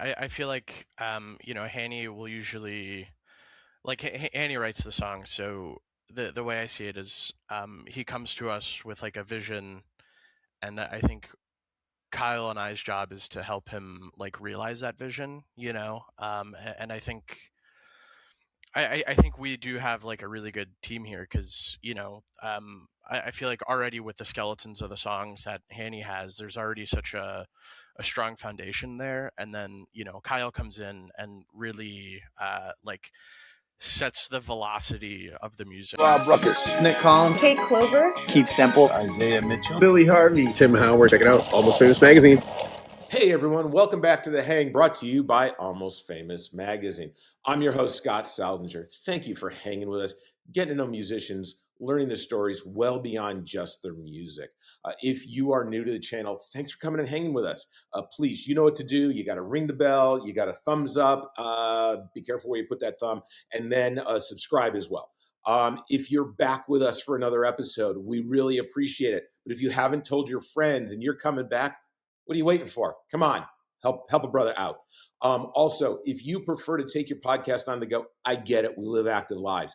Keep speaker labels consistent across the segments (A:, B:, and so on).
A: I feel like Hanny will usually like Hanny writes the song, so the way I see it is he comes to us with like a vision, and I think Kyle and I's job is to help him like realize that vision, and I think I think we do have like a really good team here because I feel like already with the skeletons of the songs that Hanny has, there's already such a strong foundation there, and then Kyle comes in and really like sets the velocity of the music.
B: Rob Ruckus,
C: Nick Collins,
D: Kate Clover,
C: Keith Semple,
B: Isaiah Mitchell,
C: Billy Harvey,
E: Tim Howard. Check it out, Almost Famous Magazine.
F: Hey everyone, welcome back to The Hang, brought to you by Almost Famous Magazine. I'm your host, Scott Saldinger. Thank you for hanging with us, getting to know musicians, learning their stories well beyond just their music. If you are new to the channel, thanks for coming and hanging with us. Please, you know what to do. You got to ring the bell. You got a thumbs up. Be careful where you put that thumb. And then subscribe as well. If you're back with us for another episode, we really appreciate it. But if you haven't told your friends and you're coming back, what are you waiting for? Come on, help a brother out. Also, if you prefer to take your podcast on the go, I get it. We live active lives.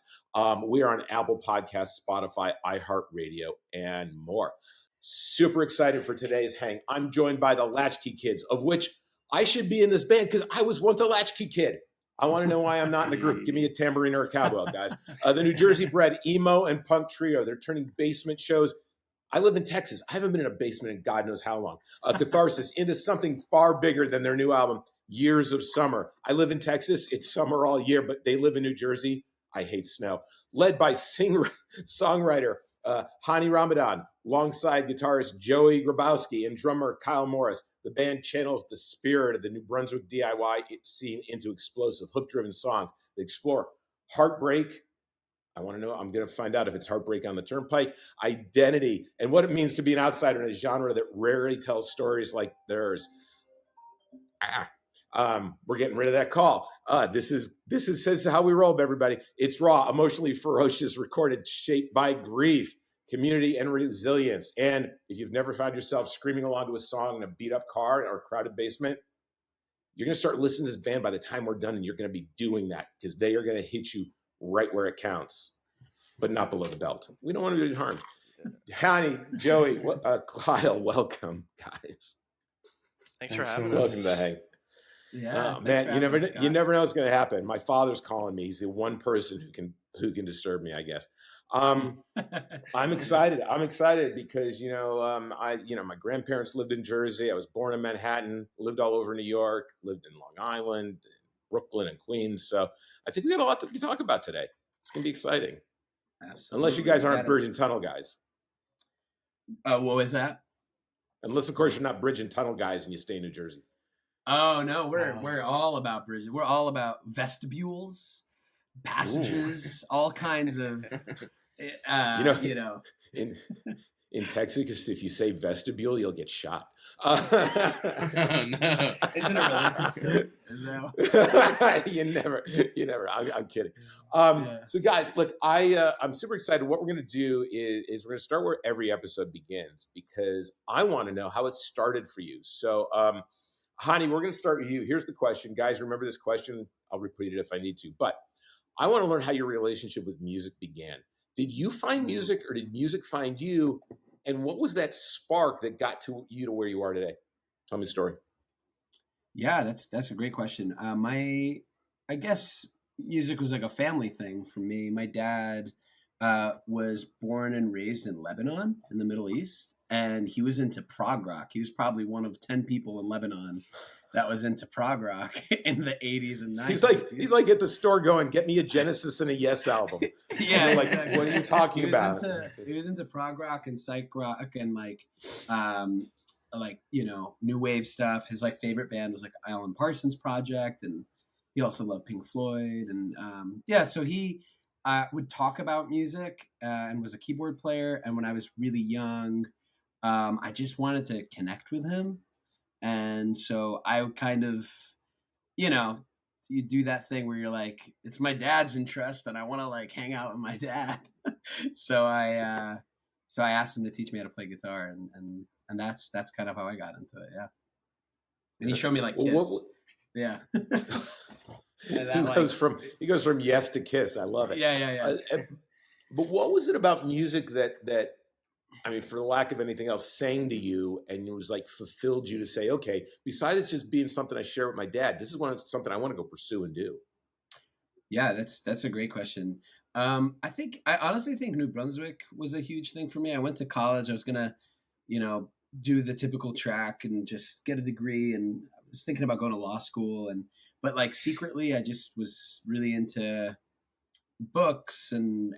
F: We are on Apple Podcasts, Spotify, iHeartRadio, and more. Super excited for today's hang. I'm joined by the Latchkey Kids, of which I should be in this band because I was once a Latchkey Kid. I want to know why I'm not in the group. Give me a tambourine or a cowbell, guys. The New Jersey-bred emo and punk trio. They're turning basement shows. I live in Texas. I haven't been in a basement in God knows how long. Catharsis into something far bigger than their new album, Years of Summer. I live in Texas. It's summer all year, but they live in New Jersey. I hate snow. Led by songwriter Hanny Ramadan, alongside guitarist Joey Grzybowski and drummer Cyle Morris. The band channels the spirit of the New Brunswick DIY scene into explosive, hook-driven songs. They explore heartbreak. I want to know, I'm going to find out if it's heartbreak on the turnpike, identity, and what it means to be an outsider in a genre that rarely tells stories like theirs. We're getting rid of that call. This is how we roll, everybody. It's raw, emotionally ferocious, recorded, shaped by grief, community, and resilience. And if you've never found yourself screaming along to a song in a beat-up car or a crowded basement, you're going to start listening to this band by the time we're done, and you're going to be doing that because they are going to hit you right where it counts, but not below the belt. We don't want to do harm. Hanny, Joey, Kyle, welcome, guys.
A: Thanks for having us.
F: Welcome to the Hang.
C: Yeah,
F: man, you never know what's going to happen. My father's calling me. He's the one person who can disturb me, I guess. I'm excited. I'm excited because my grandparents lived in Jersey. I was born in Manhattan, lived all over New York, lived in Long Island, Brooklyn, and Queens. So I think we got a lot to talk about today. It's gonna be exciting. Absolutely. Unless you guys aren't bridge and tunnel guys.
C: What was that?
F: Unless, of course, you're not bridge and tunnel guys and you stay in New Jersey.
C: Oh no, we're all about bridges. We're all about vestibules, passages, all kinds of.
F: In Texas, if you say vestibule, you'll get shot.
C: Oh no! Isn't it religious?
F: You never. I'm kidding. So guys, look, I'm super excited. What we're going to do is we're going to start where every episode begins because I want to know how it started for you. So, Hanny, we're going to start with you. Here's the question, guys. Remember this question. I'll repeat it if I need to, but I want to learn how your relationship with music began. Did you find music or did music find you? And what was that spark that got you to where you are today? Tell me the story.
C: Yeah, that's a great question. I guess music was like a family thing for me. My dad was born and raised in Lebanon in the Middle East, and he was into prog rock. He was probably one of 10 people in Lebanon that was into prog rock in the 80s and 90s.
F: He's like at the store going, get me a Genesis and a Yes album.
C: Yeah,
F: like, exactly. What are you talking about?
C: He was into prog rock and psych rock and new wave stuff. His favorite band was Alan Parsons Project, and he also loved Pink Floyd. And so he would talk about music and was a keyboard player. And when I was really young, I just wanted to connect with him. And so I would kind of, you do that thing where you're like, it's my dad's interest and I want to hang out with my dad. So I asked him to teach me how to play guitar, and that's kind of how I got into it. Yeah. And he showed me Kiss. Yeah.
F: He goes from yes to kiss. I love it.
C: Yeah.
F: But what was it about music that I mean, for lack of anything else, sang to you and it was like fulfilled you to say, okay, besides just being something I share with my dad, this is something I want to go pursue and do?
C: Yeah, that's a great question. I honestly think New Brunswick was a huge thing for me. I went to college. I was gonna, do the typical track and just get a degree, and I was thinking about going to law school, but like secretly, I just was really into books and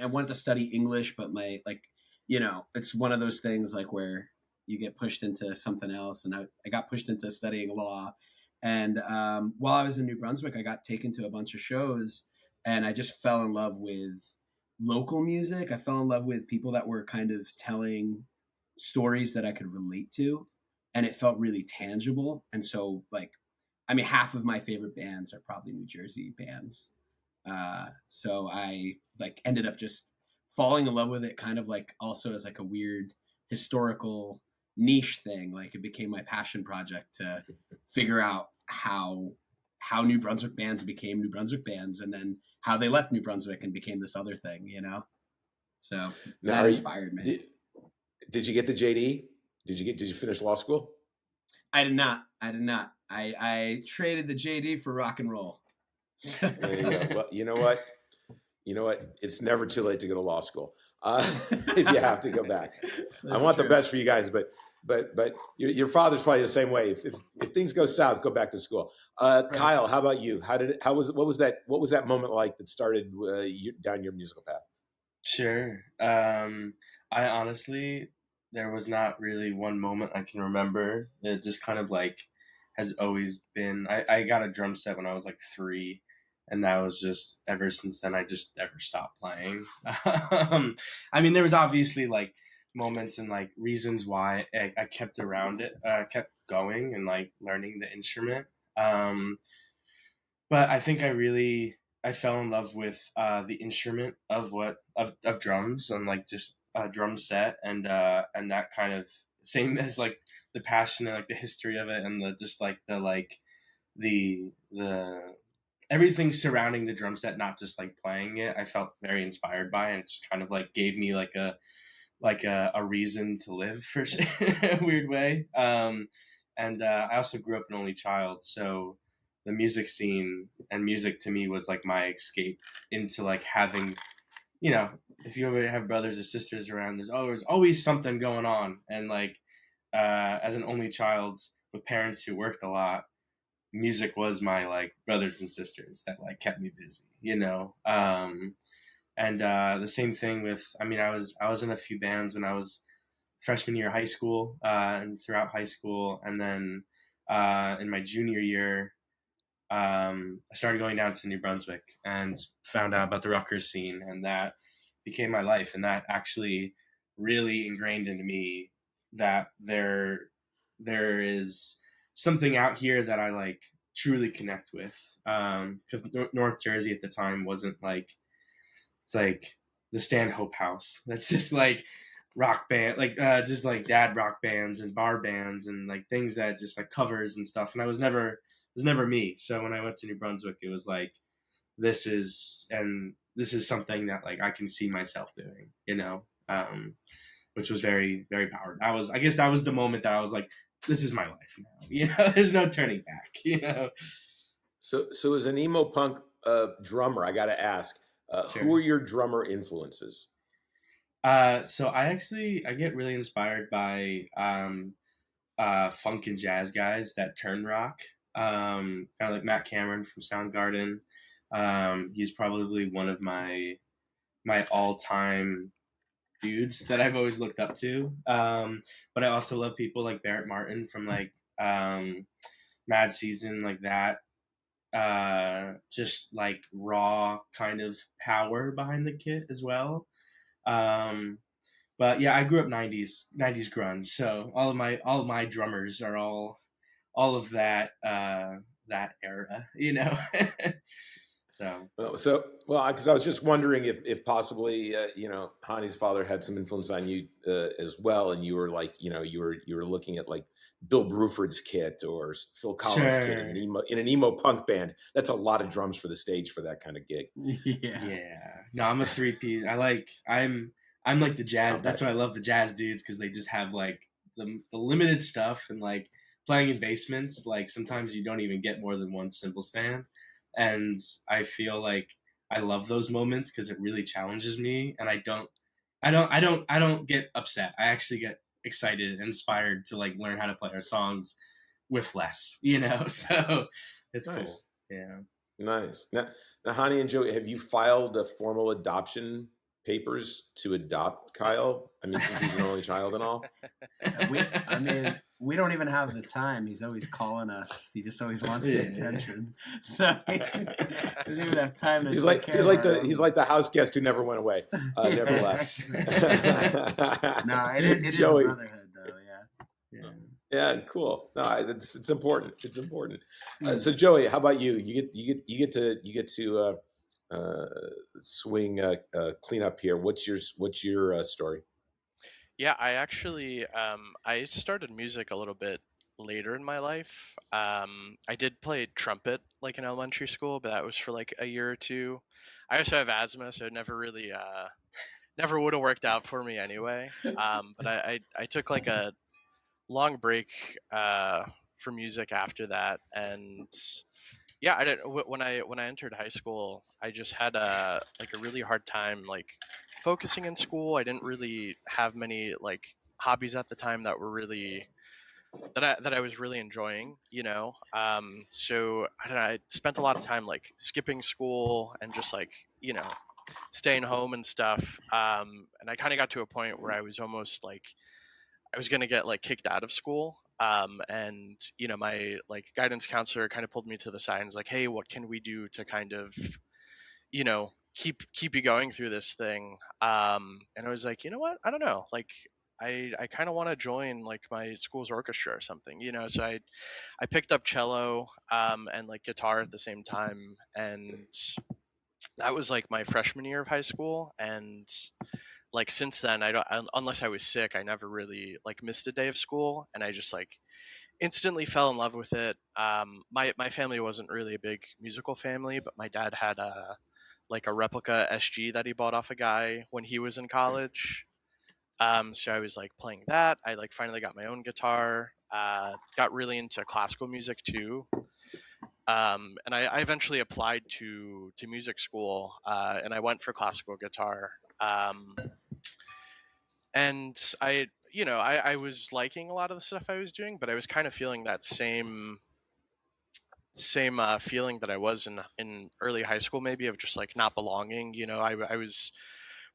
C: I wanted to study English, but my like, it's one of those things like where you get pushed into something else, and I got pushed into studying law. And while I was in New Brunswick, I got taken to a bunch of shows, and I just fell in love with local music. I fell in love with people that were kind of telling stories that I could relate to, and it felt really tangible. And so, like, I mean, half of my favorite bands are probably New Jersey bands. So I like ended up just falling in love with it, kind of like also as like a weird historical niche thing. Like it became my passion project to figure out how New Brunswick bands became New Brunswick bands, and then how they left New Brunswick and became this other thing, So
F: Now,
C: that inspired me.
F: Did you get the JD? Did you finish law school?
C: I did not. I traded the JD for rock and roll.
F: There you go. Well, you know what? It's never too late to go to law school. If you have to go back. I want the best for you guys, but your father's probably the same way. If things go south, go back to school.
C: Right.
F: Kyle, how about you? What was that moment like that started down your musical path?
B: Sure. I honestly, there was not really one moment I can remember. It just kind of like has always been. I got a drum set when I was like 3, and that was just ever since then. I just never stopped playing. I mean, there was obviously like moments and like reasons why I kept around it, kept going and like learning the instrument. But I think I fell in love with the instrument of drums and like just a drum set and that kind of same as like the passion and like the history of it and the everything surrounding the drum set, not just like playing it. I felt very inspired by it, and it just kind of like gave me like a reason to live for a weird way. And I also grew up an only child, so the music scene and music to me was like my escape into like having, if you ever have brothers or sisters around, there's always something going on. And like, as an only child with parents who worked a lot, music was my like brothers and sisters that like kept me busy, and the same thing with, I mean, I was in a few bands when I was freshman year of high school, and throughout high school. And then, in my junior year, I started going down to New Brunswick and found out about the rockers scene, and that became my life. And that actually really ingrained into me that there is something out here that I like truly connect with. Because North Jersey at the time wasn't like, it's like the Stanhope House. That's just like rock band, like just like dad rock bands and bar bands and like things that just like covers and stuff. And it was never me. So when I went to New Brunswick, it was like, this is something that like I can see myself doing, which was very, very powerful. I guess that was the moment that I was like, this is my life now, there's no turning back,
F: So as an emo punk drummer, I got to ask,
B: Sure.
F: Who are your drummer influences?
B: So I get really inspired by funk and jazz guys that turn rock. Kind of like Matt Cameron from Soundgarden. He's probably one of my all-time dudes that I've always looked up to. But I also love people like Barrett Martin from like Mad Season, like that. Just like raw kind of power behind the kit as well. But yeah, I grew up 90s grunge, so all of my drummers are all of that that era, So
F: Because I was just wondering if possibly, Hani's father had some influence on you as well, and you were like, you were looking at like Bill Bruford's kit or Phil Collins' kit in an emo punk band. That's a lot of drums for the stage for that kind of gig.
B: Yeah. No, I'm a 3-piece. I'm like the jazz. Okay. That's why I love the jazz dudes, because they just have like the limited stuff, and like playing in basements. Like sometimes you don't even get more than one cymbal stand. And I feel like I love those moments because it really challenges me, and I don't get upset. I actually get excited and inspired to like learn how to play our songs with less, So it's nice. Cool. Yeah.
F: Nice. Now, Hani and Joey, have you filed a formal adoption papers to adopt Cyle? I mean, since he's an only child and all.
C: We don't even have the time. He's always calling us. He just always wants the attention. So he doesn't even have time to. He's like
F: the house guest who never went away, never left.
C: No, it is a brotherhood, though.
F: Yeah, cool. No, it's important. It's important. So Joey, how about you? You get to swing clean up here. What's your story?
A: Yeah, I actually I started music a little bit later in my life. I did play trumpet like in elementary school, but that was for like a year or two. I also have asthma, so it never really never would have worked out for me anyway. But I took like a long break for music after that, and yeah, I did when I entered high school, I just had a really hard time like focusing in school. I didn't really have many like hobbies at the time that were really that I was really enjoying, So I don't know, I spent a lot of time like skipping school and just like, staying home and stuff. And I kind of got to a point where I was almost like I was going to get like kicked out of school. And my like guidance counselor kind of pulled me to the side and was like, hey, what can we do to kind of, keep you going through this thing. And I was like, you know what? I don't know. Like, I kind of want to join like my school's orchestra or something, So I picked up cello and like guitar at the same time. And that was like my freshman year of high school. And like since then, unless I was sick, I never really like missed a day of school. And I just like instantly fell in love with it. My family wasn't really a big musical family, but my dad had a replica SG that he bought off a guy when he was in college. So I was like playing that. I like finally got my own guitar, got really into classical music too. And I eventually applied to music school, and I went for classical guitar. And I was liking a lot of the stuff I was doing, but I was kind of feeling that same feeling that I was in early high school, maybe, of just like not belonging. I was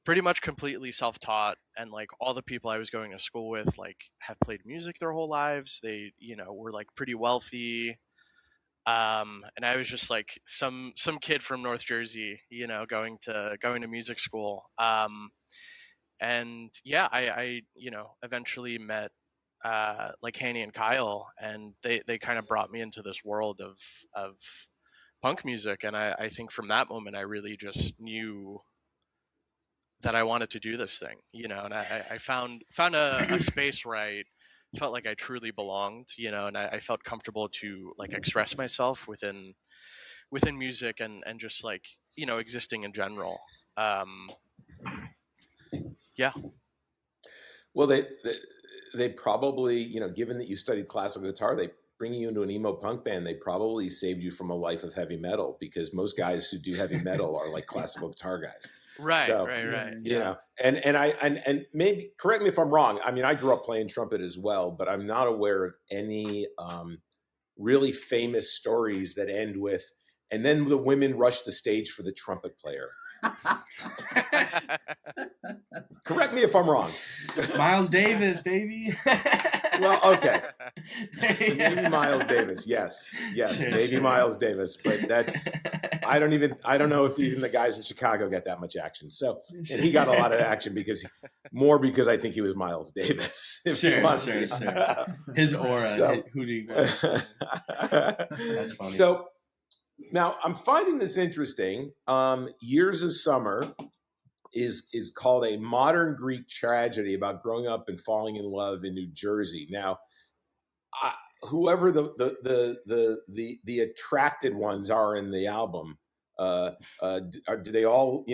A: pretty much completely self-taught, and like all the people I was going to school with like have played music their whole lives. They were like pretty wealthy, and I was just like some kid from North Jersey, going to music school. And yeah, I eventually met like Hanny and Cyle, and they kind of brought me into this world of punk music. And I think from that moment, I really just knew that I wanted to do this thing, and I found a space where I felt like I truly belonged, and I felt comfortable to like express myself within music and just like, existing in general. Yeah.
F: Well, they probably, given that you studied classical guitar, they bringing you into an emo punk band, they probably saved you from a life of heavy metal, because most guys who do heavy metal are like classical guitar guys.
A: Right,
F: so,
A: right.
F: And maybe correct me if I'm wrong. I mean, I grew up playing trumpet as well, but I'm not aware of any really famous stories that end with, and then the women rush the stage for the trumpet player. Correct me if I'm wrong.
B: Miles Davis, baby.
F: Well, okay. Maybe Miles Davis. Yes, sure, maybe sure. Miles Davis, but that's I don't know if even the guys in Chicago get that much action. So, and he got a lot of action because I think he was Miles Davis.
B: Sure. His aura. So, who do you? That's funny.
F: So, Now, I'm finding this interesting. Years of Summer is called a modern Greek tragedy about growing up and falling in love in New Jersey. Now, whoever the attracted ones are in the album, do they all,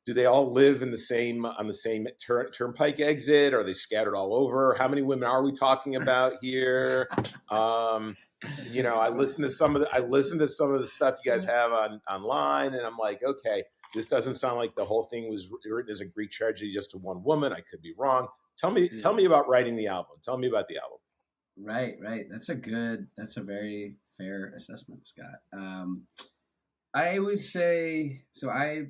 F: do they all live in the same on the same turnpike exit? Are they scattered all over? How many women are we talking about here? I listen to some of the stuff you guys have online, and I'm like, okay, this doesn't sound like the whole thing was written as a Greek tragedy just to one woman. I could be wrong. Tell me about writing the album. Tell me about the album.
C: Right. That's a very fair assessment, Scott. I would say, so I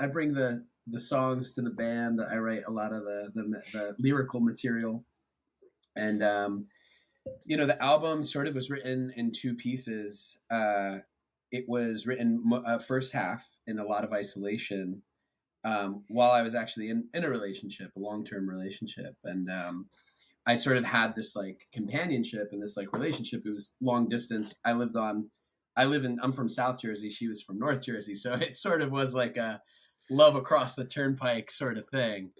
C: bring the songs to the band. I write a lot of the lyrical material, and the album sort of was written in two pieces. It was written first half in a lot of isolation, while I was actually in a relationship, a long-term relationship, and I sort of had this like companionship and this like relationship. It was long distance. I'm from South Jersey. She was from North Jersey. So it sort of was like a love across the turnpike sort of thing.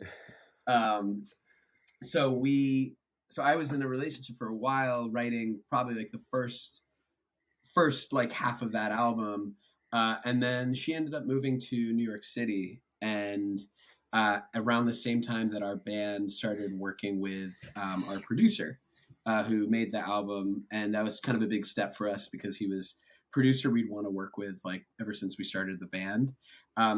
C: So I was in a relationship for a while, writing probably like the first like half of that album. And then she ended up moving to New York City, and around the same time that our band started working with our producer, who made the album. And that was kind of a big step for us because he was producer we'd want to work with like ever since we started the band.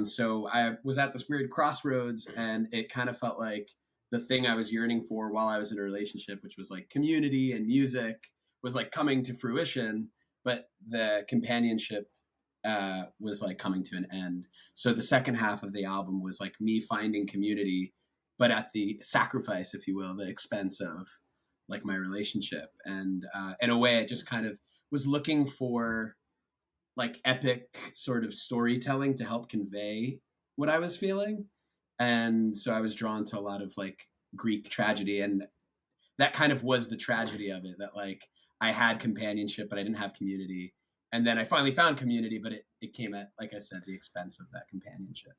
C: So I was at this weird crossroads, and it kind of felt like the thing I was yearning for while I was in a relationship, which was like community and music, was like coming to fruition, but the companionship was like coming to an end. So the second half of the album was like me finding community, but at the sacrifice, if you will, the expense of like my relationship. And in a way, I just kind of was looking for like epic sort of storytelling to help convey what I was feeling. And so I was drawn to a lot of like Greek tragedy, and that kind of was the tragedy of it, that like I had companionship, but I didn't have community. And then I finally found community, but it came at, like I said, the expense of that companionship.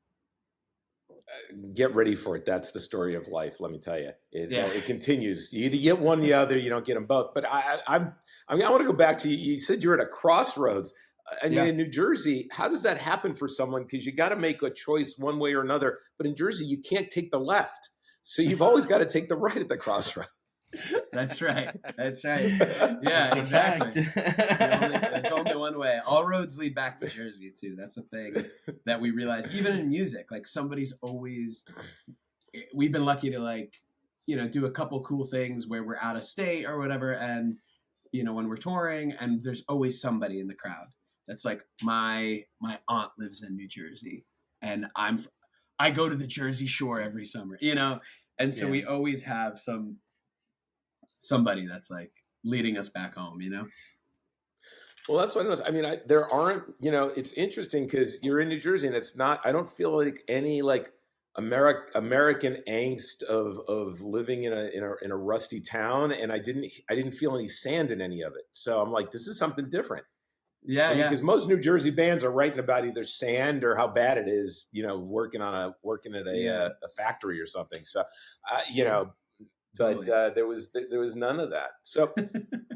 F: Get ready for it. That's the story of life. Let me tell you, it continues. You either get one or the other. You don't get them both. But I want to go back to you. You said you're at a crossroads. In New Jersey, how does that happen for someone? Because you got to make a choice one way or another. But in Jersey, you can't take the left. So you've always got to take the right at the crossroads.
C: That's right. Yeah, exactly. There's only one way. All roads lead back to Jersey, too. That's a thing that we realize. Even in music, like we've been lucky to like, do a couple cool things where we're out of state or whatever. And, when we're touring, and there's always somebody in the crowd. That's like my aunt lives in New Jersey, and I go to the Jersey Shore every summer, and so we always have somebody that's like leading us back home,
F: Well, that's what I noticed. I mean, there aren't, it's interesting because you're in New Jersey, and it's not. I don't feel like any like American angst of living in a rusty town, and I didn't feel any sand in any of it. So I'm like, this is something different.
C: Yeah,
F: because most New Jersey bands are writing about either sand or how bad it is, working at a factory or something. So,
C: Totally.
F: But there was none of that. So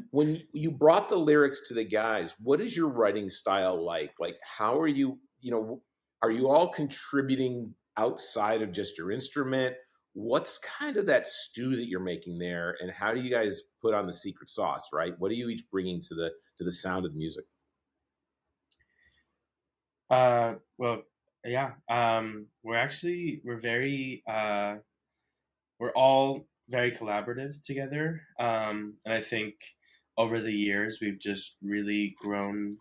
F: when you brought the lyrics to the guys, what is your writing style like? Like, how are you, are you all contributing outside of just your instrument? What's kind of that stew that you're making there, and how do you guys put on the secret sauce, right? What are you each bringing to the sound of the music?
B: Well, yeah. We're all very collaborative together. And I think over the years, we've just really grown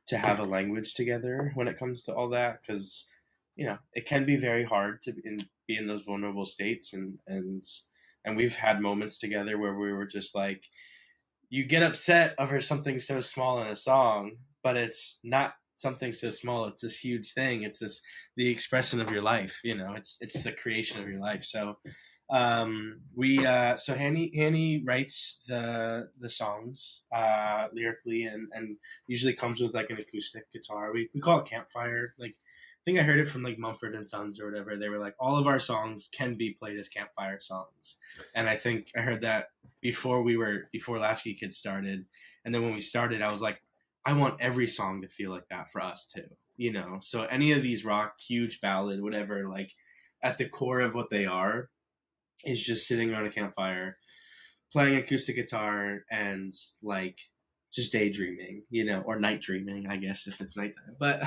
B: to have a language together when it comes to all that. Cause, it can be very hard to be in those vulnerable states. And we've had moments together where we were just like, you get upset over something so small in a song, but it's not something so small. It's this huge thing. It's the expression of your life. It's the creation of your life. So So Hanny writes the songs lyrically, and usually comes with like an acoustic guitar. We call it campfire. Like, I think I heard it from like Mumford and Sons or whatever. They were like, all of our songs can be played as campfire songs, and I think I heard that before Latchkey Kids started, and then when we started, I was like, I want every song to feel like that for us too. You know, so any of these rock, huge ballad, whatever, like at the core of what they are is just sitting around a campfire, playing acoustic guitar, and like just daydreaming, you know, or night dreaming, I guess, if it's nighttime. But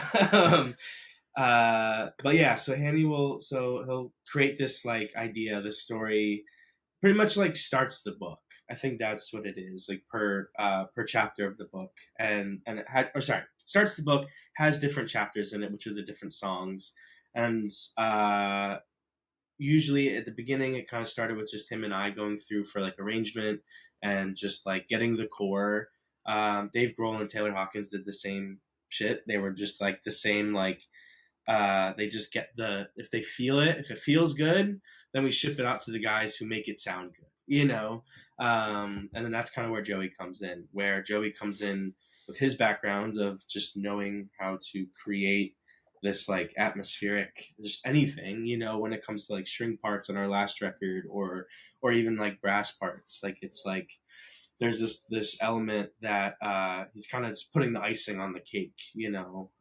B: yeah, so he'll create this like idea, the story, pretty much like starts the book. I think that's what it is, like per chapter of the book, and starts the book, has different chapters in it, which are the different songs, and usually at the beginning it kind of started with just him and I going through for like arrangement and just like getting the core. Dave Grohl and Taylor Hawkins did the same shit. They were just like the same, like they just get if they feel it, if it feels good, then we ship it out to the guys who make it sound good, you know. And then that's kind of where Joey comes in with his background of just knowing how to create this like atmospheric, just anything, you know, when it comes to like string parts on our last record, or even like brass parts. Like, it's like there's this element that he's kind of just putting the icing on the cake, you know,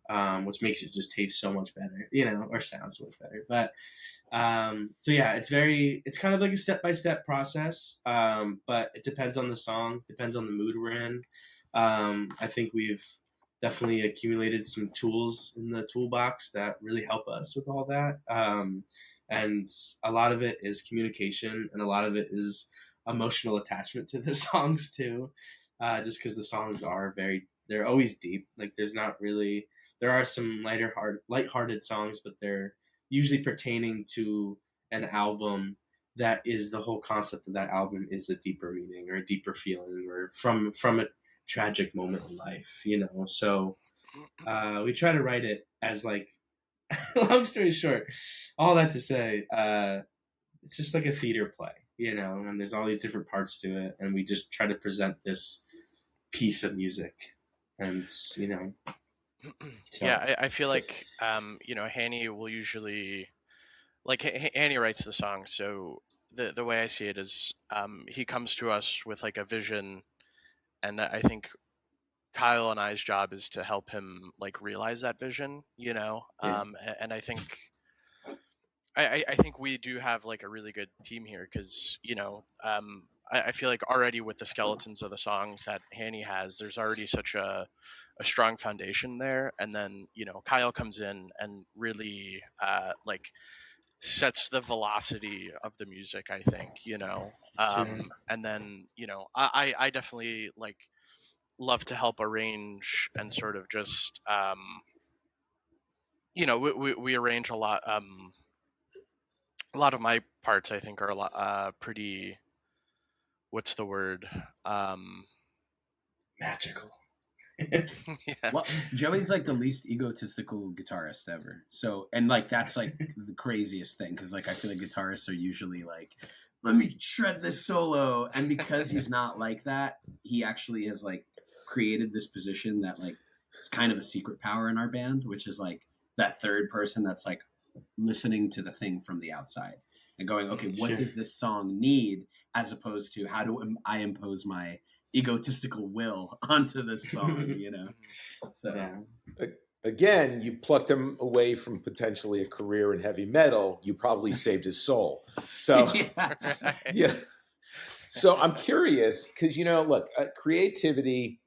B: which makes it just taste so much better, you know, or sound so much better. But so yeah, it's kind of like a step-by-step process, but it depends on the song, depends on the mood we're in. I think we've definitely accumulated some tools in the toolbox that really help us with all that. And a lot of it is communication, and a lot of it is emotional attachment to the songs too. Just because the songs are they're always deep. Like, there are some lighthearted songs, but they're usually pertaining to an album that is, the whole concept of that album is a deeper meaning or a deeper feeling, or from a tragic moment in life, you know. So we try to write it as like long story short, all that to say, it's just like a theater play, you know, and there's all these different parts to it, and we just try to present this piece of music, and you know. So.
A: Yeah, I feel like you know, Hanny will usually, like, Hanny writes the song, so the way I see it is he comes to us with like a vision, and I think Cyle and I's job is to help him like realize that vision, you know.
B: Yeah.
A: And I think I think we do have like a really good team here, because, you know, I feel like already with the skeletons of the songs that Hanny has, there's already such a strong foundation there, and then, you know, Cyle comes in and really like sets the velocity of the music, I think, you know. And then, you know, I definitely like love to help arrange and sort of just you know, we arrange a lot. A lot of my parts, I think, are a lot pretty, what's the word,
B: Magical.
A: yeah.
C: Well, Joey's like the least egotistical guitarist ever. So, and like that's like the craziest thing, because like I feel like guitarists are usually like, let me shred this solo, and because he's not like that, he actually has like created this position that like it's kind of a secret power in our band, which is like that third person that's like listening to the thing from the outside and going, okay, what does this song need, as opposed to how do I impose my egotistical will onto this song, you know. So
B: Yeah.
F: Again, you plucked him away from potentially a career in heavy metal. You probably saved his soul. So yeah. So I'm curious, because, you know, look, creativity,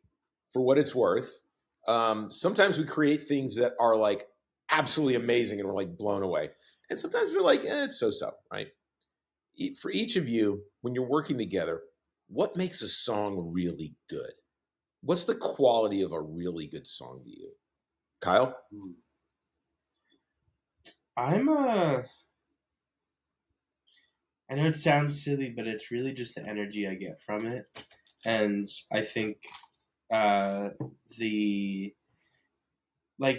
F: for what it's worth, sometimes we create things that are like absolutely amazing and we're like blown away, and sometimes we're like, it's so, right? For each of you, when you're working together, what makes a song really good? What's the quality of a really good song to you? Cyle?
B: I know it sounds silly, but it's really just the energy I get from it. And I think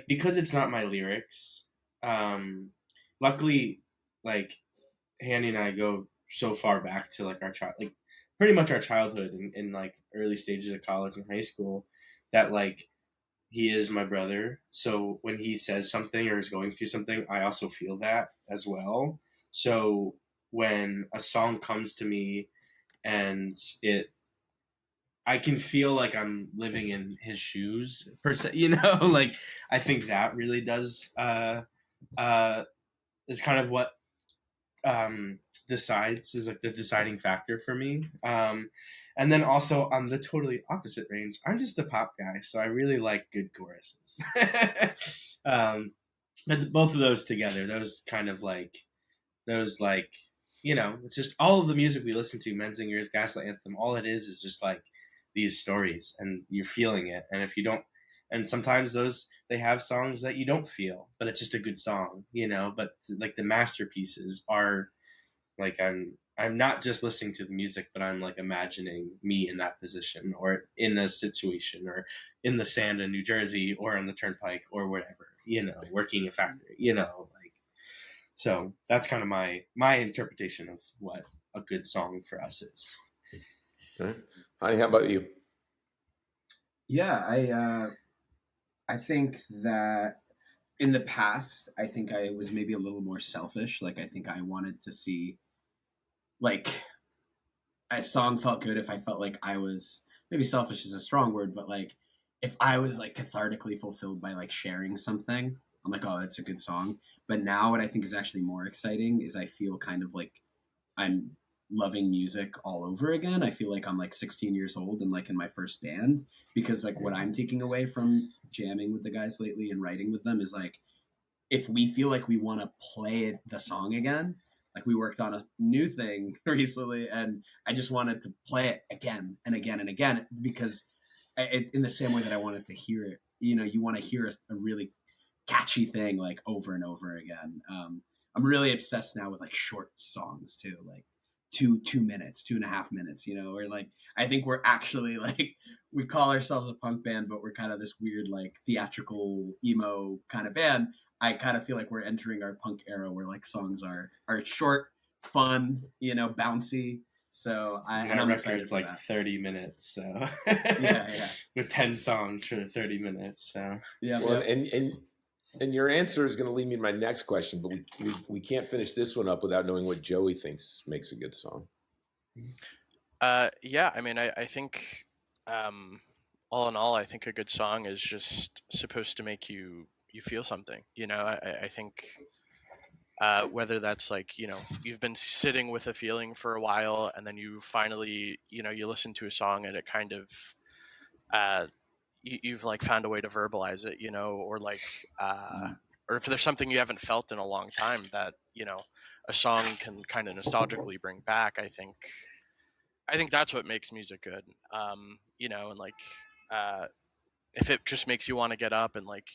B: because it's not my lyrics, luckily, like, Hanny and I go so far back to like our child, like pretty much our childhood and like early stages of college and high school, that like he is my brother. So when he says something or is going through something, I also feel that as well. So when a song comes to me and I can feel like I'm living in his shoes per se, like I think that really does, is kind of what, decides is like the deciding factor for me. And then also on the totally opposite range, I'm just a pop guy, so I really like good choruses. But both of those together, those like, it's just all of the music we listen to, Menzinger's, Gaslight Anthem, all it is just like these stories, and you're feeling it. And if you don't, and sometimes they have songs that you don't feel, but it's just a good song, but like the masterpieces are like, I'm not just listening to the music, but I'm like imagining me in that position or in a situation or in the sand in New Jersey or on the turnpike or whatever, working a factory, like, so that's kind of my interpretation of what a good song for us is.
F: Okay. Honey, how about you?
C: Yeah, I think that in the past, I think I was maybe a little more selfish. Like, I think I wanted to see, like, a song felt good if I felt like I was, maybe selfish is a strong word, but like, if I was like cathartically fulfilled by like sharing something, I'm like, oh, that's a good song. But now what I think is actually more exciting is I feel kind of like I'm loving music all over again. I feel like I'm like 16 years old and like in my first band, because like what I'm taking away from jamming with the guys lately and writing with them is like, if we feel like we want to play the song again, like we worked on a new thing recently and I just wanted to play it again and again and again, because in the same way that I wanted to hear it, you want to hear a really catchy thing like over and over again. I'm really obsessed now with like short songs too, like 2 minutes, 2.5 minutes, or like, I think we're actually like, we call ourselves a punk band, but we're kind of this weird, like theatrical emo kind of band. I kind of feel like we're entering our punk era where like songs are short, fun, bouncy. So I'm excited
B: It's
C: for
B: like
C: that.
B: 30 minutes. So
C: yeah.
B: With 10 songs for 30 minutes. So
C: yeah.
F: Well, and your answer is going to lead me to my next question, but we can't finish this one up without knowing what Joey thinks makes a good song.
A: Yeah, I mean, I think, all in all, I think a good song is just supposed to make you feel something. I think, whether that's like, you've been sitting with a feeling for a while, and then you finally, you listen to a song and it kind of, you've like found a way to verbalize it, or like, or if there's something you haven't felt in a long time that, a song can kind of nostalgically bring back. I think that's what makes music good. And like, if it just makes you want to get up and like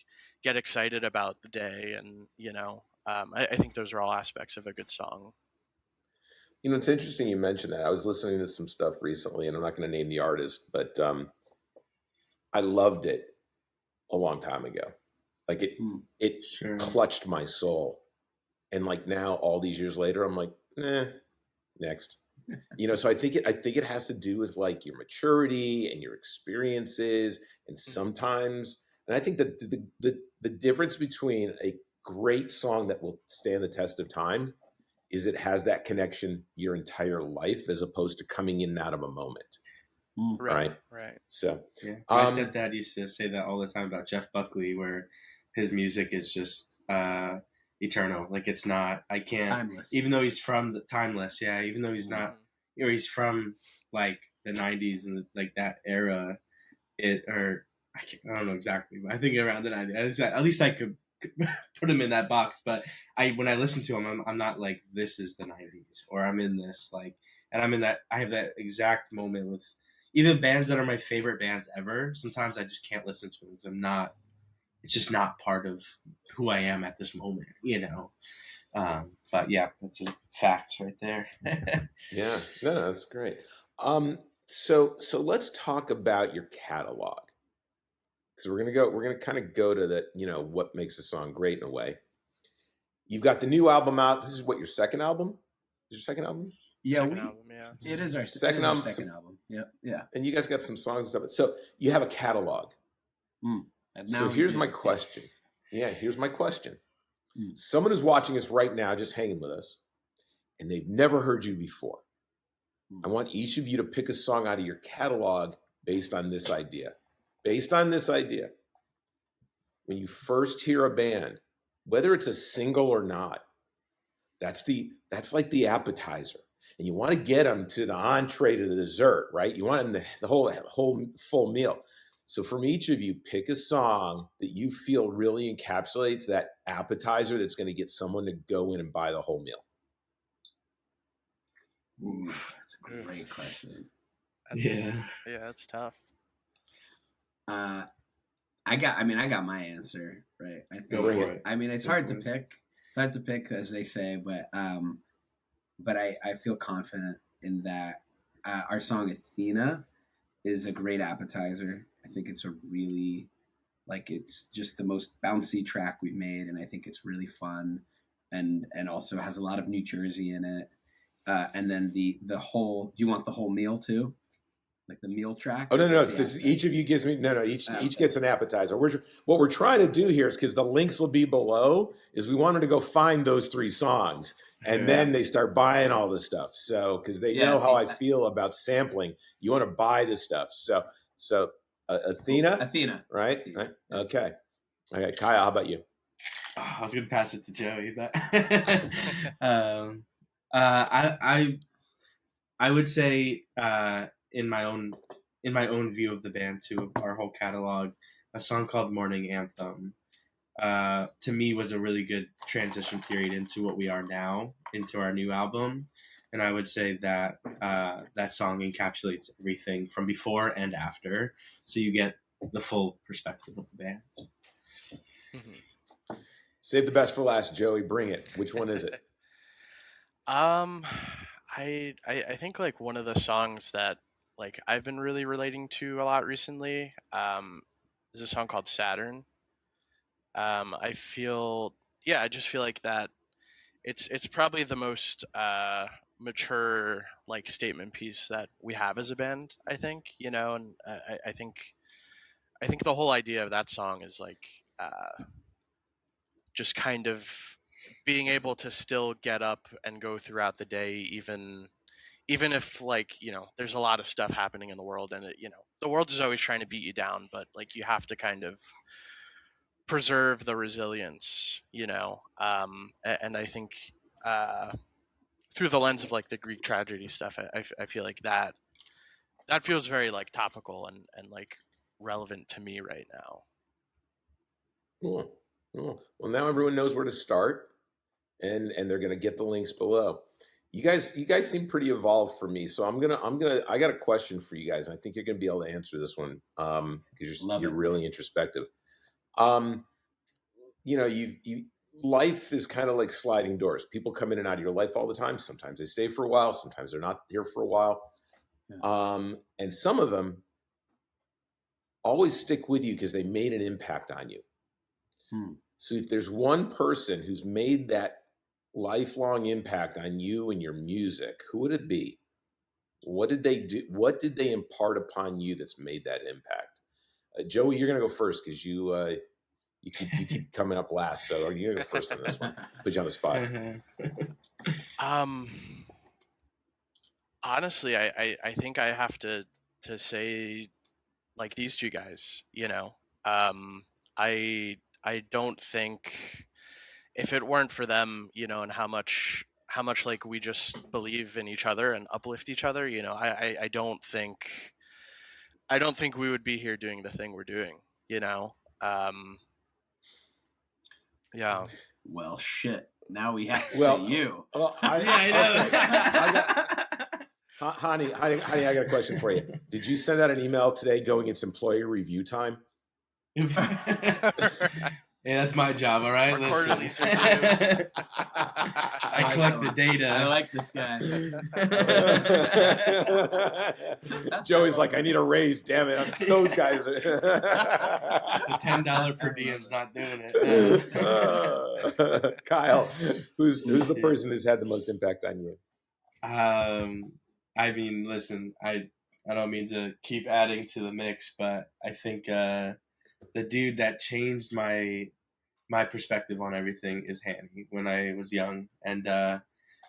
A: get excited about the day, and I think those are all aspects of a good song.
F: It's interesting you mentioned that. I was listening to some stuff recently, and I'm not going to name the artist, but I loved it a long time ago. Like it
B: sure.
F: clutched my soul, and like now, all these years later, I'm like, next. So I think it has to do with like your maturity and your experiences, and sometimes, and I think that the difference between a great song that will stand the test of time is it has that connection your entire life, as opposed to coming in and out of a moment. Right. So
B: yeah, my stepdad used to say that all the time about Jeff Buckley, where his music is just eternal. Like it's not, I can't,
C: timeless.
B: Even though he's from the timeless. Yeah. Even though he's not, he's from like the 90s and like that era, I don't know exactly, but I think around the 90s, at least I could put him in that box. But when I listen to him, I'm not like, this is the 90s, or I'm in this, like, and I'm in that, I have that exact moment with even bands that are my favorite bands ever. Sometimes I just can't listen to them because it's just not part of who I am at this moment, but yeah, that's a fact right there.
F: Yeah, no, that's great. So let's talk about your catalog. So we're gonna kind of go to that, what makes a song great in a way. You've got the new album out. This is what, your second album? Is your second album?
C: Yeah,
A: Second album, yeah.
C: It is our
F: Second
C: our
F: album.
C: second album. Yeah, yeah.
F: And you guys got some songs and stuff. So you have a catalog.
C: And
F: So
C: now we
F: here's
C: do.
F: my question. Yeah, here's my question.
C: Mm.
F: Someone who's watching us right now, just hanging with us, and they've never heard you before. I want each of you to pick a song out of your catalog based on this idea. Based on this idea. When you first hear a band, whether it's a single or not, that's like the appetizer. And you want to get them to the entree, to the dessert, right? You want them the whole full meal. So from each of you, pick a song that you feel really encapsulates that appetizer that's going to get someone to go in and buy the whole meal.
C: Ooh, that's a great question.
A: Yeah, it's tough.
C: I got my answer, right? I think,
B: Go for it.
C: I mean, it's hard to pick. It's hard to pick, as they say, but I feel confident in that. Our song Athena is a great appetizer. I think it's a really, it's just the most bouncy track we've made, and I think it's really fun, and also has a lot of New Jersey in it. And then the whole. Do you want the whole meal too? Like the meal track?
F: Oh, no. This, each of you gives me, each gets an appetizer. What we're trying to do here is, because the links will be below, is we wanted to go find those 3 songs. And then they start buying all this stuff. So, because they know how I feel about sampling. You want to buy this stuff. So Athena. Right?
C: Athena.
F: Right? Okay. Okay, Kyle, how about you?
B: Oh, I was going to pass it to Joey, but I would say in my own view of the band too, of our whole catalog, a song called Morning Anthem to me was a really good transition period into what we are now, into our new album. And I would say that that song encapsulates everything from before and after, so you get the full perspective of the band.
A: Mm-hmm.
F: Save the best for last, Joey. Bring it. Which one is it?
A: I think one of the songs that I've been really relating to a lot recently is a song called Saturn. I just feel like that it's probably the most mature statement piece that we have as a band, I think, and I think the whole idea of that song is just kind of being able to still get up and go throughout the day, even if there's a lot of stuff happening in the world, and the world is always trying to beat you down, but you have to kind of preserve the resilience, and I think through the lens of the Greek tragedy stuff, I feel like that feels very topical and relevant to me right now.
F: Cool. Well, now everyone knows where to start, and they're going to get the links below. You guys seem pretty evolved for me, so I got a question for you guys, and I think you're going to be able to answer this one because you're really introspective. Life is kind of like sliding doors. People come in and out of your life all the time. Sometimes they stay for a while. Sometimes they're not here for a while. Yeah. And some of them always stick with you because they made an impact on you. So if there's one person who's made that lifelong impact on you and your music, who would it be? What did they do? What did they impart upon you that's made that impact? Joey, you're going to go first because you keep coming up last. So are you going to go first on this one? Put you on the spot.
A: Honestly, I think I have to say these 2 guys, I don't think if it weren't for them, and how much we just believe in each other and uplift each other, I don't think we would be here doing the thing we're doing, yeah.
C: Well, shit. Now we have to say you.
F: Well, I know. Honey, I got a question for you. Did you send out an email today going, it's employee review time?
B: Yeah, that's my job, all right? Listen. I collect the data.
C: I like this guy.
F: Joey's like, I need a raise, damn it. Those guys are...
B: The $10 per diem's not doing it.
F: Kyle, who's the person who's had the most impact on you?
B: I mean, listen, I don't mean to keep adding to the mix, but I think the dude that changed my perspective on everything is Hanny when I was young, and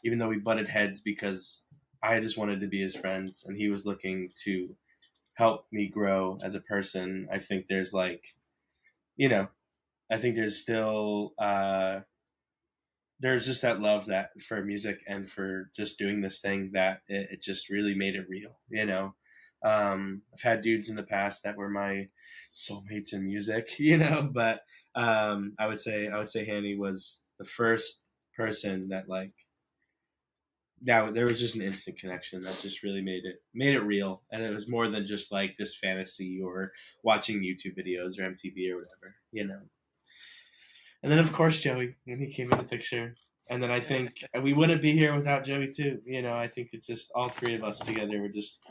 B: even though we butted heads because I just wanted to be his friend and he was looking to help me grow as a person, I think there's like, you know, I think there's still there's just that love that for music and for just doing this thing that it just really made it real, you know. I've had dudes in the past that were my soulmates in music, you know, but I would say Hanny was the first person that like that there was just an instant connection that just really made it real, and it was more than just like this fantasy or watching YouTube videos or MTV or whatever, you know. And then of course Joey when he came in the picture. And then I think we wouldn't be here without Joey too. You know, I think it's just all three of us together. We're just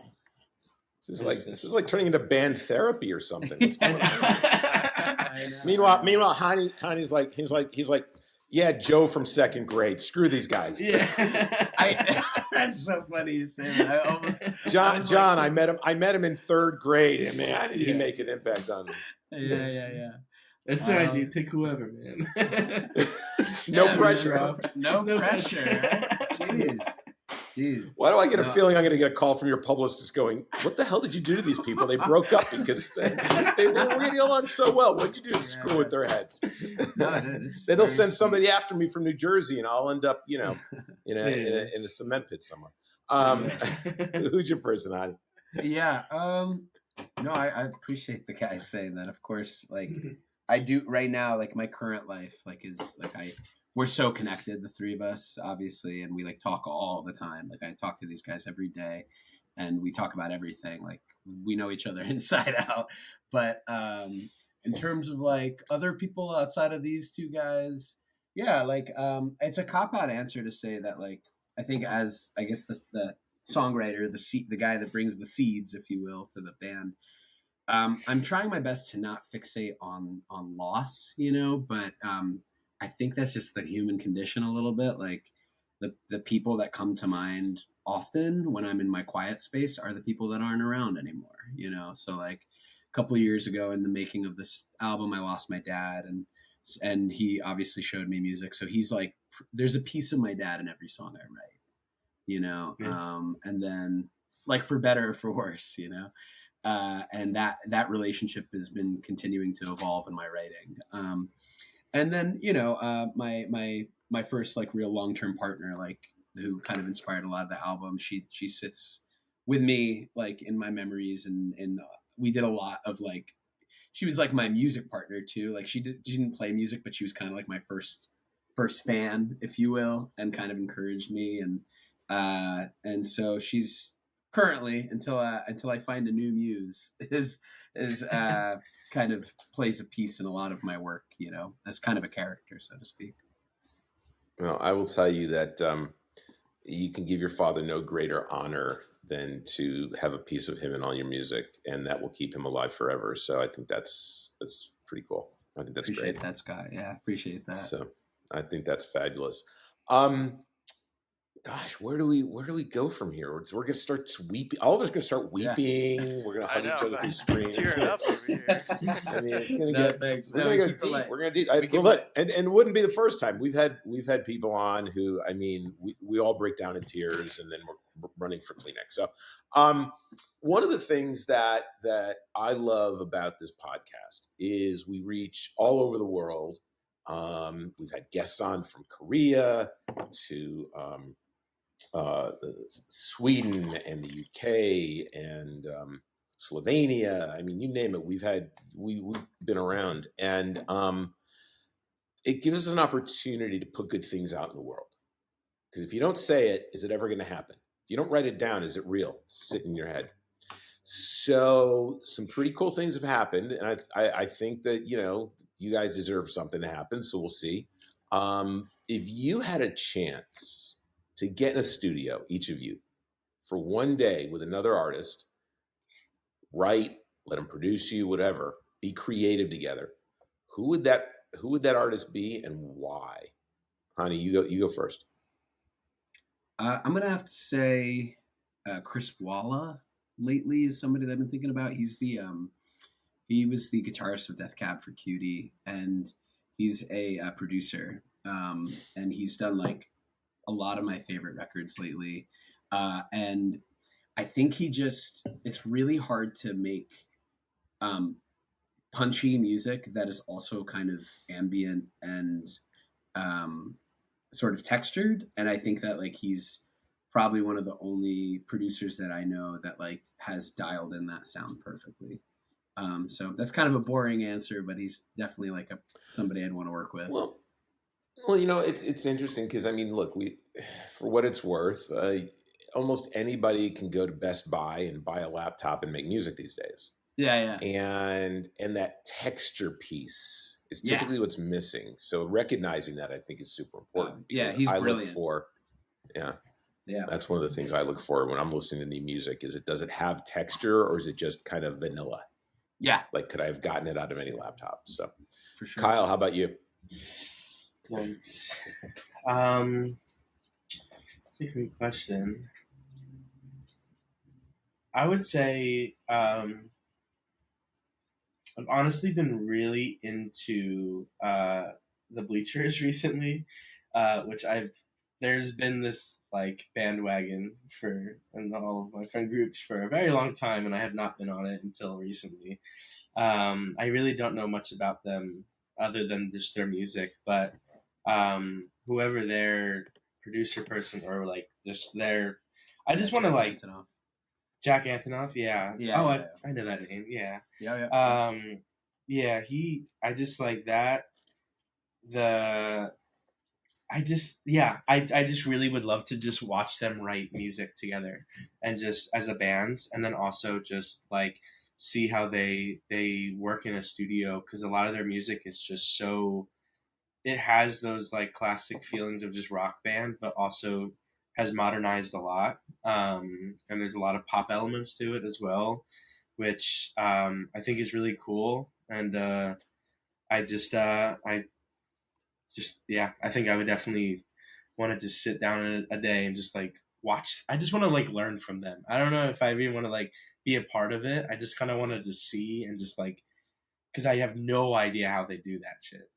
F: this is like turning into band therapy or something. What's going on?
C: I know.
F: Meanwhile, Hanny's like he's like, yeah, Joe from second grade. Screw these guys.
B: yeah.
C: That's so funny you say that.
F: John, I met him in third grade, and man, did he make an impact on me.
C: Yeah.
B: That's all right, dude. Pick whoever, man.
F: No pressure.
C: No pressure. Jeez.
F: Why do I get a feeling I'm going to get a call from your publicist going, what the hell did you do to these people? They broke up because they were getting along so well. What'd you do to screw with their heads?
C: No,
F: Then they'll send somebody after me from New Jersey, and I'll end up, in a cement pit somewhere. Who's your person, Hanny?
C: Yeah. No, I appreciate the guy saying that. Of course, like I do right now, like my current life, like is like we're so connected, the three of us, obviously, and we like talk all the time. Like I talk to these guys every day, and we talk about everything. Like we know each other inside out. But in terms of like other people outside of these two guys, yeah, like it's a cop-out answer to say that like I think as I guess the songwriter, the guy that brings the seeds, if you will, to the band. I'm trying my best to not fixate on loss, but I think that's just the human condition a little bit. Like the people that come to mind often when I'm in my quiet space are the people that aren't around anymore, So like a couple of years ago in the making of this album, I lost my dad, and he obviously showed me music. So he's like, there's a piece of my dad in every song I write, and then like for better or for worse, and that relationship has been continuing to evolve in my writing. And then, my first like real long-term partner, like who kind of inspired a lot of the album, she sits with me like in my memories, and we did a lot of like, she was like my music partner too. Like she didn't play music, but she was kind of like my first fan, if you will, and kind of encouraged me. And so she's currently, until I find a new muse, is kind of plays a piece in a lot of my work, as kind of a character, so to speak.
F: Well, I will tell you that you can give your father no greater honor than to have a piece of him in all your music, and that will keep him alive forever. So I think that's pretty cool. I think that's
C: appreciate
F: great.
C: That, Scott. Yeah, appreciate that.
F: So I think that's fabulous. Gosh, where do we go from here? We're gonna start weeping. All of us are gonna start weeping. Yeah. We're gonna hug each other through screens.
A: Tearing up over here.
F: I mean, it's gonna get.
C: Thanks.
F: We're gonna go deep. We're gonna deep. Look, and it wouldn't be the first time we've had people on who, I mean, we all break down in tears, and then we're running for Kleenex. So, one of the things that I love about this podcast is we reach all over the world. We've had guests on from Korea to Sweden and the UK and Slovenia. I mean, you name it. We've been around, and it gives us an opportunity to put good things out in the world. Because if you don't say it, is it ever going to happen? If you don't write it down, is it real? Sit in your head. So some pretty cool things have happened, and I think that you guys deserve something to happen. So we'll see. If you had a chance to get in a studio, each of you, for one day with another artist, write, let them produce you, whatever, be creative together. Who would that artist be, and why? Hanny, you go first.
C: I'm gonna have to say Chris Walla lately is somebody that I've been thinking about. He was the guitarist of Death Cab for Cutie, and he's a producer, and he's done like a lot of my favorite records lately. And I think it's really hard to make punchy music that is also kind of ambient and sort of textured. And I think that like he's probably one of the only producers that I know that like has dialed in that sound perfectly. So that's kind of a boring answer, but he's definitely like somebody I'd want to work with.
F: Well, it's interesting because I mean, look, for what it's worth, almost anybody can go to Best Buy and buy a laptop and make music these days.
C: Yeah.
F: And that texture piece is typically what's missing. So recognizing that, I think, is super important.
C: He's brilliant.
F: Yeah, that's one of the things I look for when I'm listening to new music. Does it have texture, or is it just kind of vanilla?
C: Yeah.
F: Like, could I have gotten it out of any laptop? So,
C: for sure.
F: Kyle, how about you?
B: Thanks. That's a good question. I would say I've honestly been really into the Bleachers recently, which there's been this like bandwagon in all of my friend groups for a very long time, and I have not been on it until recently. I really don't know much about them other than just their music, but whoever their producer person or like just I just want to like
C: Antonoff. Jack
B: Antonoff, yeah. I know that name, yeah. I just like that. I just really would love to just watch them write music together and just as a band, and then also just like see how they work in a studio, because a lot of their music is just it has those like classic feelings of just rock band, but also has modernized a lot, and there's a lot of pop elements to it as well, which I think is really cool. And I think I would definitely want to just sit down a day and just like watch. I just want to like learn from them. I don't know if I even want to like be a part of it. I just kind of want to just see and just like, because I have no idea how they do that shit.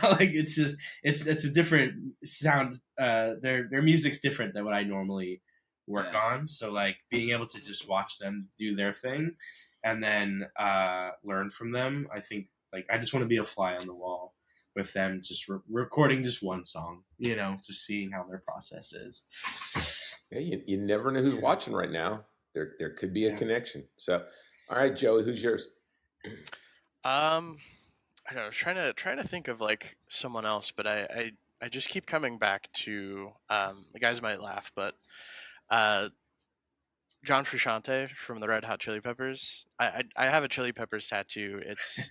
B: Like it's just it's a different sound. Their music's different than what I normally work on. So like being able to just watch them do their thing and then learn from them, I think like I just want to be a fly on the wall with them, just recording just one song, just seeing how their process is.
F: Yeah, you never know who's watching right now. There could be a connection. So, all right, Joey, who's yours?
A: I don't know. I was trying to think of like someone else, but I just keep coming back to the guys might laugh, but John Frusciante from the Red Hot Chili Peppers. I have a Chili Peppers tattoo. It's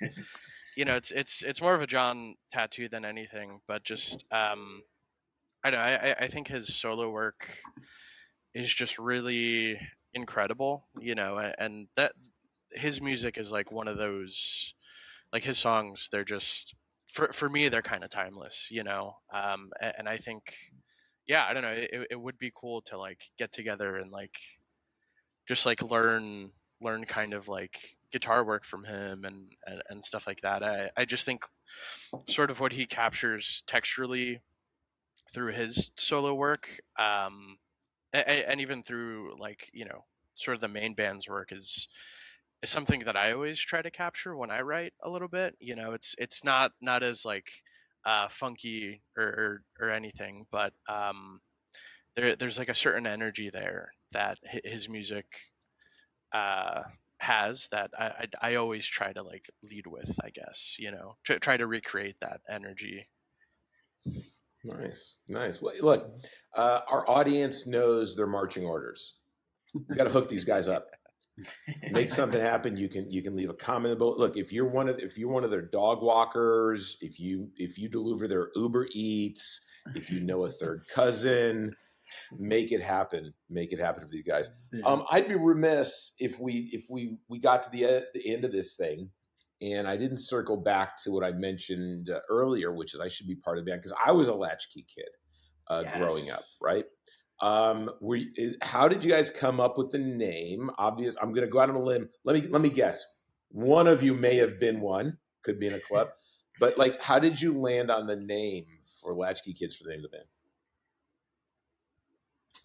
A: it's more of a John tattoo than anything, but just I don't know. I think his solo work is just really incredible, and that his music is like one of those, like his songs, they're just for me they're kind of timeless, and I think I don't know, it would be cool to like get together and like just like learn kind of like guitar work from him and stuff like that. I just think sort of what he captures texturally through his solo work, and even through like sort of the main band's work is something that I always try to capture when I write a little bit. It's not as like funky or anything, but there's like a certain energy there that his music has that I always try to like lead with, I guess, try to recreate that energy.
F: Nice. Well, look, our audience knows their marching orders. You got to hook these guys up. Make something happen. You can leave a comment about. Look, if you're one of their dog walkers, if you deliver their Uber Eats, if you know a third cousin, make it happen. Make it happen for these guys. I'd be remiss if we got to the end of this thing and I didn't circle back to what I mentioned earlier, which is I should be part of the band because I was a Latchkey Kid growing up, right? How did you guys come up with the name? Obvious. I'm going to go out on a limb. Let me guess. One of you may have been one. Could be in a club, but like, how did you land on the name for Latchkey Kids for the name of the band?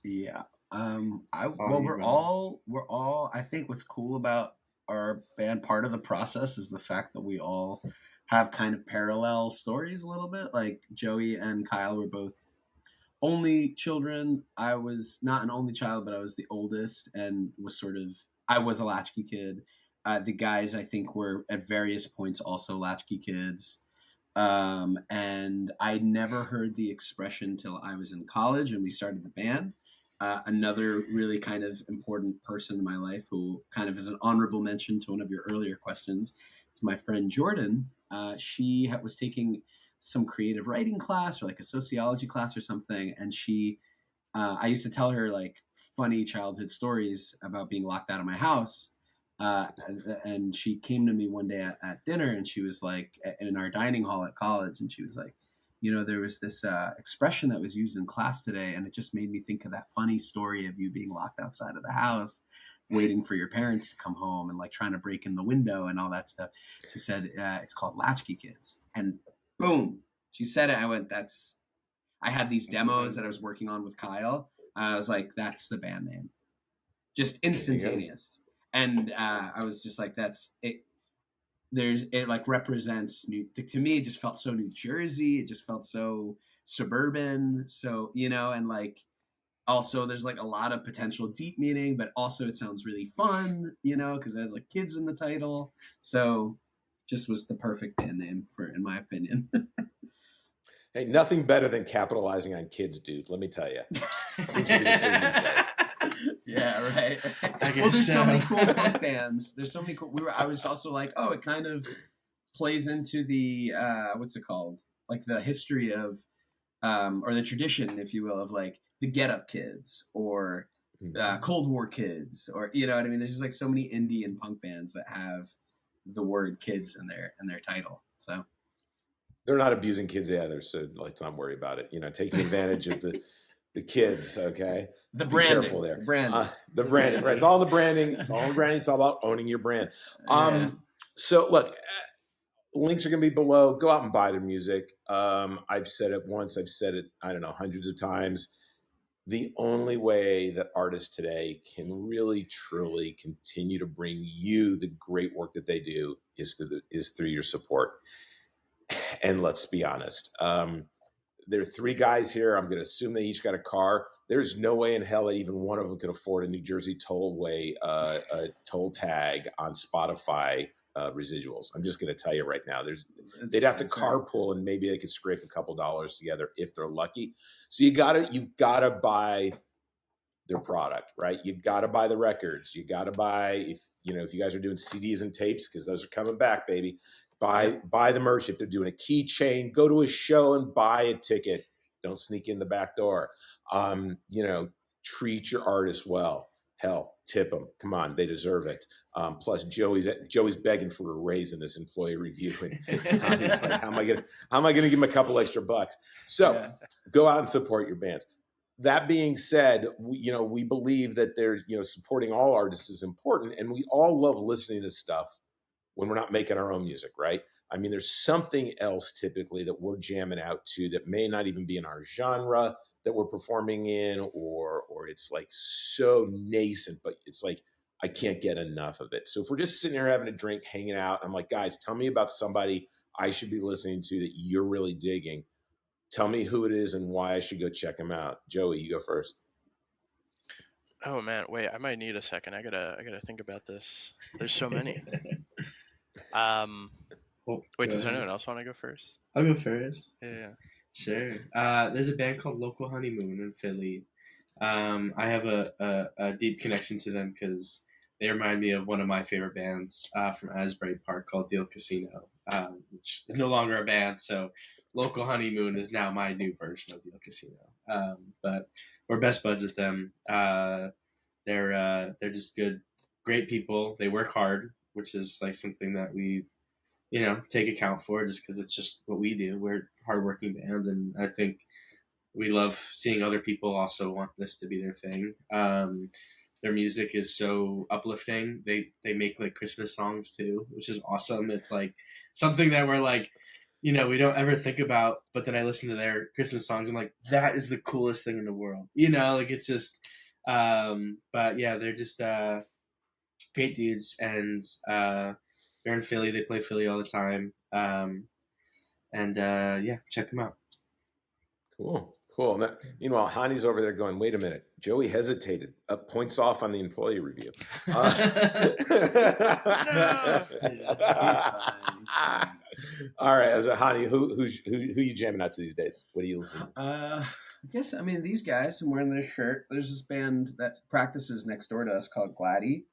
C: Yeah.
B: We're
C: all. I think what's cool about our band, part of the process is the fact that we all have kind of parallel stories a little bit. Like Joey and Kyle were both only children. I was not an only child, but I was the oldest and I was a latchkey kid. The guys, I think, were at various points also latchkey kids. And I never heard the expression till I was in college and we started the band. Another really kind of important person in my life who kind of is an honorable mention to one of your earlier questions is my friend Jordan. She was taking some creative writing class or like a sociology class or something. And I used to tell her like funny childhood stories about being locked out of my house. And she came to me one day at dinner and she was like in our dining hall at college. And she was like, there was this expression that was used in class today. And it just made me think of that funny story of you being locked outside of the house, waiting for your parents to come home and like trying to break in the window and all that stuff. She said, it's called Latchkey Kids. And boom, she said it. I went, I had these demos that I was working on with Kyle. I was like, that's the band name. Just instantaneous. And I was just like, that's it. It like represents to me, it just felt so New Jersey. It just felt so suburban. So, and like, also there's like a lot of potential deep meaning, but also it sounds really fun, because it has like kids in the title. So just was the perfect band name in my opinion.
F: Hey, nothing better than capitalizing on kids, dude. Let me tell you. Seems to be the thing these days.
C: Yeah, right. Well, there's so many cool punk bands. There's so many cool. I was also like, oh, it kind of plays into the what's it called? Like the history of, or the tradition, if you will, of like the Get Up Kids or Cold War Kids, or what I mean. There's just like so many indie and punk bands that have the word kids in their title. So
F: they're not abusing kids either, so let's not worry about it. Taking advantage of the kids, okay?
C: The
F: Be
C: branding.
F: careful there.
C: The
F: branding, right? It's all the branding. It's all the branding. It's all about owning your brand. So look, links are going to be below. Go out and buy their music. I've said it once. I've said it, I don't know, hundreds of times. The only way that artists today can really, truly continue to bring you the great work that they do is through your support. And let's be honest. There are three guys here. I'm going to assume they each got a car. There's no way in hell that even one of them could afford a New Jersey tollway toll tag on Spotify residuals. I'm just going to tell you right now. They'd have to carpool and maybe they could scrape a couple dollars together if they're lucky. So you've gotta buy their product, right? You've got to buy the records. You got to buy if you guys are doing CDs and tapes because those are coming back, baby. Buy the merch. If they're doing a keychain, go to a show and buy a ticket. Don't sneak in the back door. Treat your artists well. Hell, tip them. Come on, they deserve it. Plus, Joey's begging for a raise in this employee review, and he's like, "How am I gonna give him a couple extra bucks?" So, go out and support your bands. That being said, we believe that supporting all artists is important, and we all love listening to stuff when we're not making our own music, right? I mean, there's something else typically that we're jamming out to that may not even be in our genre that we're performing in, or it's like so nascent, but it's like, I can't get enough of it. So if we're just sitting here having a drink, hanging out, I'm like, guys, tell me about somebody I should be listening to that you're really digging. Tell me who it is and why I should go check them out. Joey, you go first.
A: Oh man, wait, I might need a second. I gotta think about this. There's so many. Wait, does anyone else want to go first?
B: I'll go first.
A: Yeah.
B: Sure. There's a band called Local Honeymoon in Philly. I have a deep connection to them because they remind me of one of my favorite bands from Asbury Park called Deal Casino, which is no longer a band. So Local Honeymoon is now my new version of Deal Casino. But we're best buds with them. They're just good, great people. They work hard, which is like something that we take account for just because it's just what we do. We're a hardworking band, and I think we love seeing other people also want this to be their thing. Their music is so uplifting. They make like Christmas songs too, which is awesome. It's like something that we're like, we don't ever think about, but then I listen to their Christmas songs. I'm like, that is the coolest thing in the world. Like it's just, but yeah, they're just great dudes, and they're in Philly. They play Philly all the time. And yeah, check them out.
F: Cool. Now, meanwhile, Hanny's over there going, wait a minute. Joey hesitated. Points off on the employee review.
C: He's fine.
F: All right. As a Hanny, who you jamming out to these days? What are you listening to?
C: I guess, these guys, I'm wearing their shirt. There's this band that practices next door to us called Gladdy.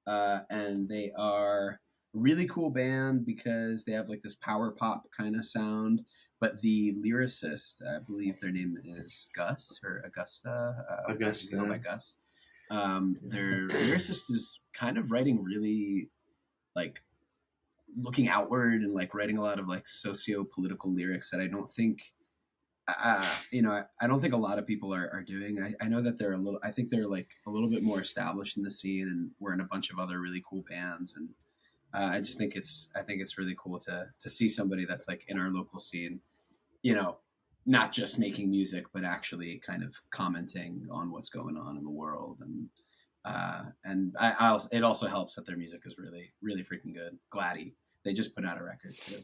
C: And they are a really cool band because they have like this power pop kind of sound. But the lyricist, I believe their name is Gus or Augusta.
B: Augusta.
C: Go by Gus. Their lyricist is kind of writing really like looking outward and like writing a lot of like socio-political lyrics that I don't think, I don't think a lot of people are doing. I know that I think they're like a little bit more established in the scene, and we're in a bunch of other really cool bands. And I just think it's really cool to see somebody that's like in our local scene, not just making music, but actually kind of commenting on what's going on in the world. And it also helps that their music is really, really freaking good. Gladdy, they just put out a record too.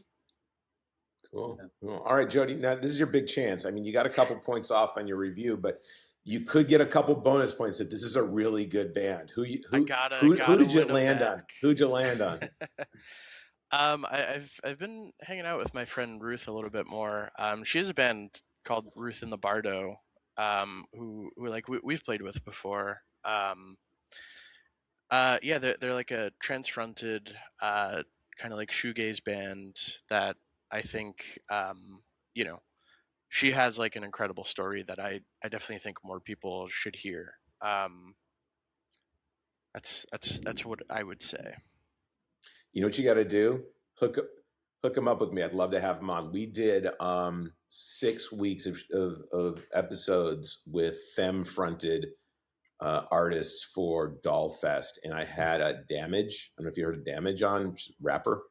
F: Cool. All right, Jody. Now this is your big chance. You got a couple points off on your review, but you could get a couple bonus points that this is a really good band. Who did you land on? Who'd you land on?
A: I've been hanging out with my friend Ruth a little bit more. She has a band called Ruth and the Bardo, who like we've played with before. Yeah, they're like a trans-fronted kind of like shoegaze band that I think she has like an incredible story that I definitely think more people should hear. That's what I would say.
F: You know what you got to do? Hook them up with me. I'd love to have them on. We did 6 weeks of episodes with femme-fronted artists for Doll Fest, and I had a Damage. I don't know if you heard of Damage on, rapper.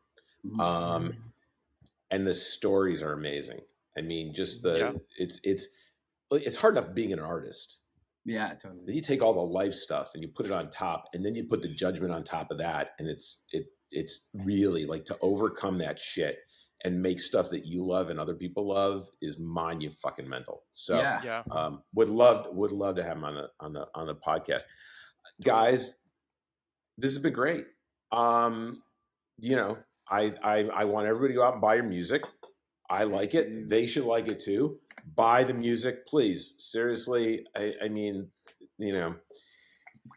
F: And the stories are amazing. Just it's hard enough being an artist.
C: Yeah, totally.
F: Then you take all the life stuff and you put it on top, and then you put the judgment on top of that, and it's really like to overcome that shit and make stuff that you love and other people love is monumental. So
A: yeah.
F: Would love to have him on the podcast, guys. This has been great. I want everybody to go out and buy your music. I like it. They should like it too. Buy the music, please. Seriously,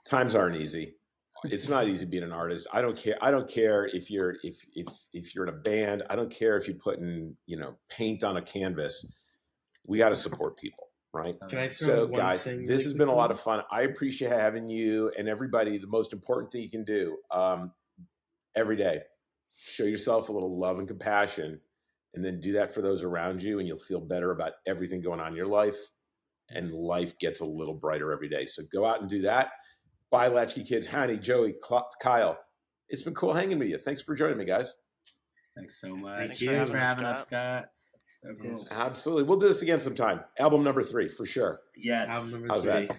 F: times aren't easy. It's not easy being an artist. I don't care if you're in a band. I don't care if you're putting paint on a canvas. We got to support people, right?
B: Can I throw one
F: guys,
B: thing
F: this has been a lot of fun. I appreciate having you and everybody. The most important thing you can do every day, show yourself a little love and compassion, and then do that for those around you, and you'll feel better about everything going on in your life, and life gets a little brighter every day. So go out and do that. Bye, Latchkey Kids. Hanny, Joey, Kyle. It's been cool hanging with you. Thanks for joining me, guys.
C: Thanks so much.
A: Thanks
C: for having us, Scott. So cool.
B: Yes.
F: Absolutely. We'll do this again sometime. Album number 3, for sure.
C: Yes.
B: Album number
F: How's
B: 3.
F: that?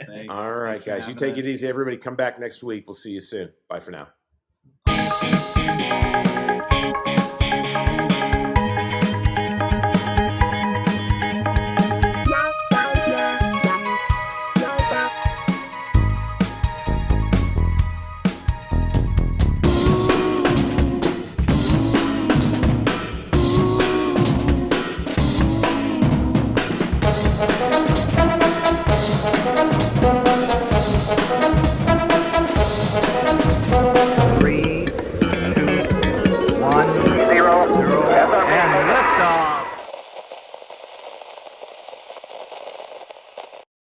C: Thanks.
F: All right,
C: Thanks for
F: guys. You
C: having
F: take it
C: us.
F: easy. Everybody come back next week. We'll see you soon. Bye for now.